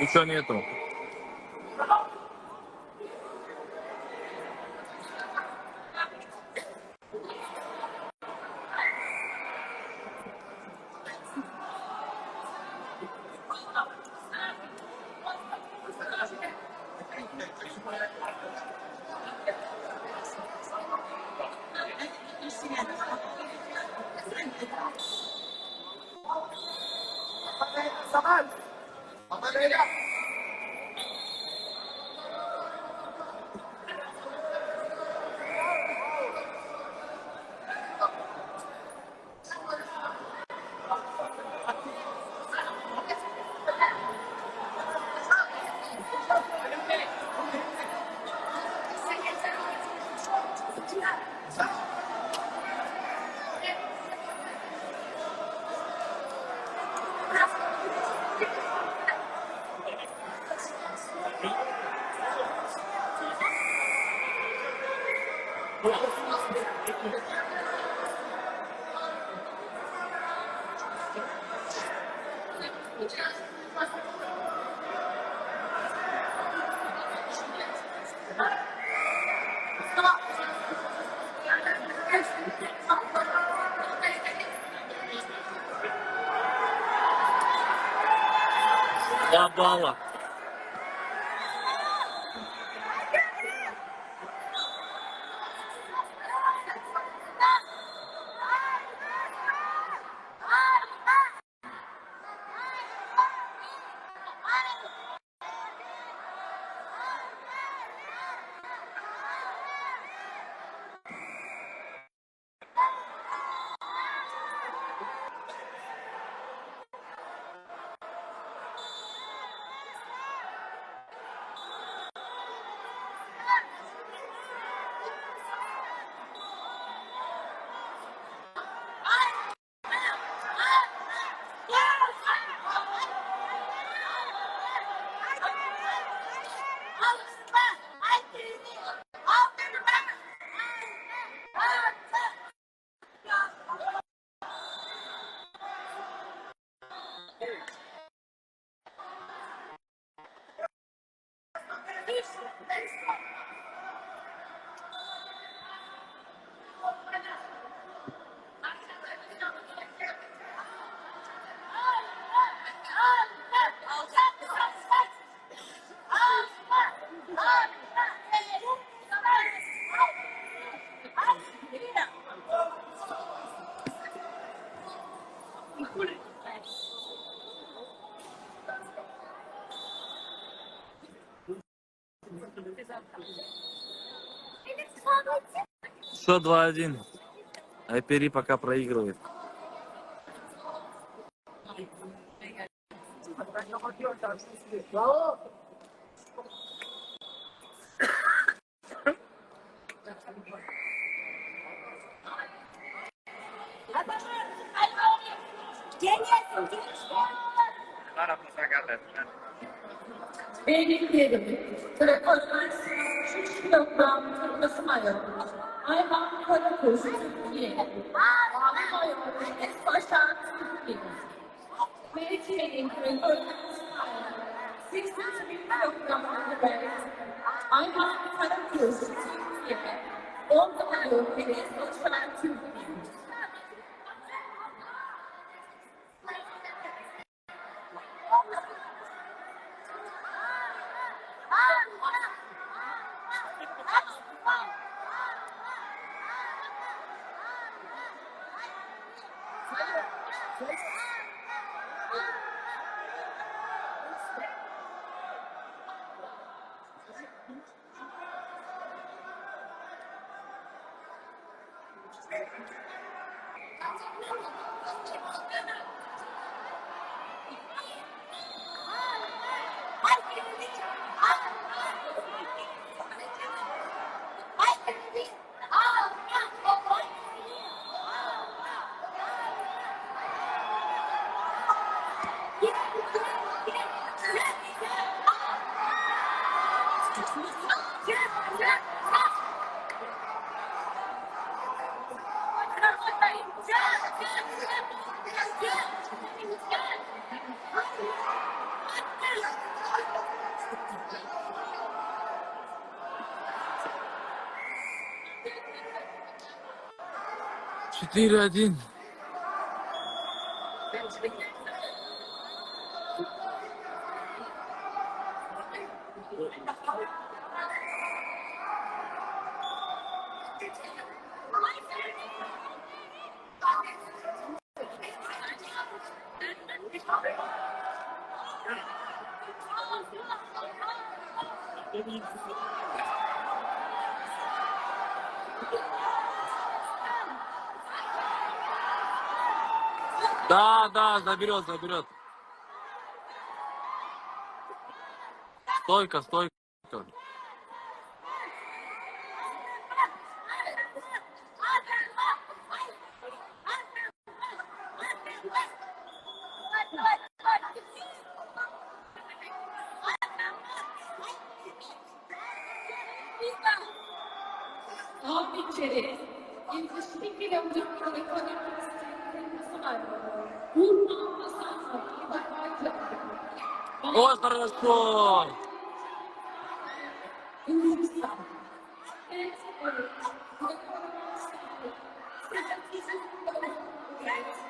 Ничего нету. Бала. Что 2-1. АЙПЕРИ пока проигрывает. Benim yerim, telefonlar şu kilogram ısmayor. Ayhan Karakuş, Türkiye. Ağlıyor, es başan Türkiye. Türkiye'nin telefonlar ısmayor. 63 kilogram ısmayor. Ayhan Karakuş, Türkiye. Ağlıyor, es başan Türkiye. Четыре один. Да, заберет. Стойка. Çeyrek. Yaklaşık 2 kilometre ekonomik sıkıntısı var. Ой, хорошо.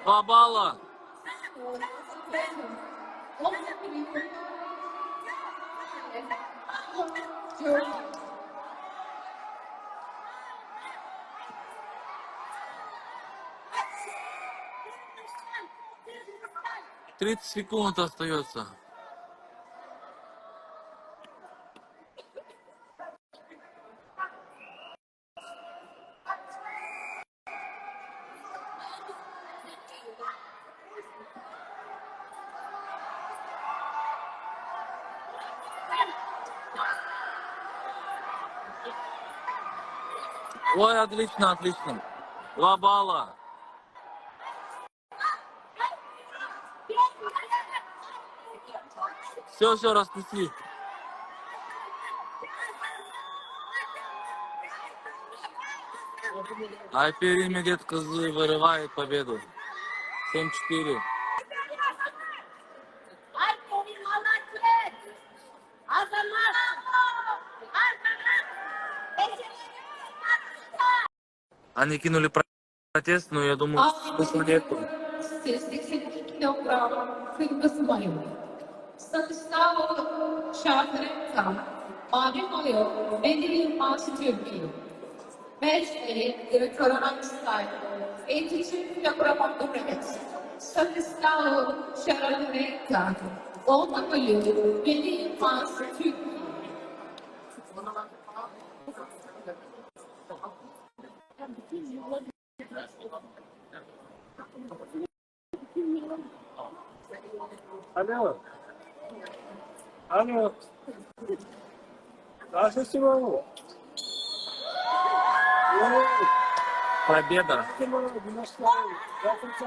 Два балла. Тридцать секунд остается. Ой, отлично. 2 балла. Все, распусти. АЙПЕРИ МЕДЕТ КЫЗЫ вырывает победу. 7-4. Они кинули протест, но я думаю, смысла нету. 82 kilogram kırmızı mayo. Satışta şartlarında mavi mayo belli Yılmaz Türkiye. 5 direktörün style. 83 kilogram domates. Satışta şartlarında 10 mayo belli Yılmaz Türkiye. Алло. Здравствуйте. Победа. Здравствуйте.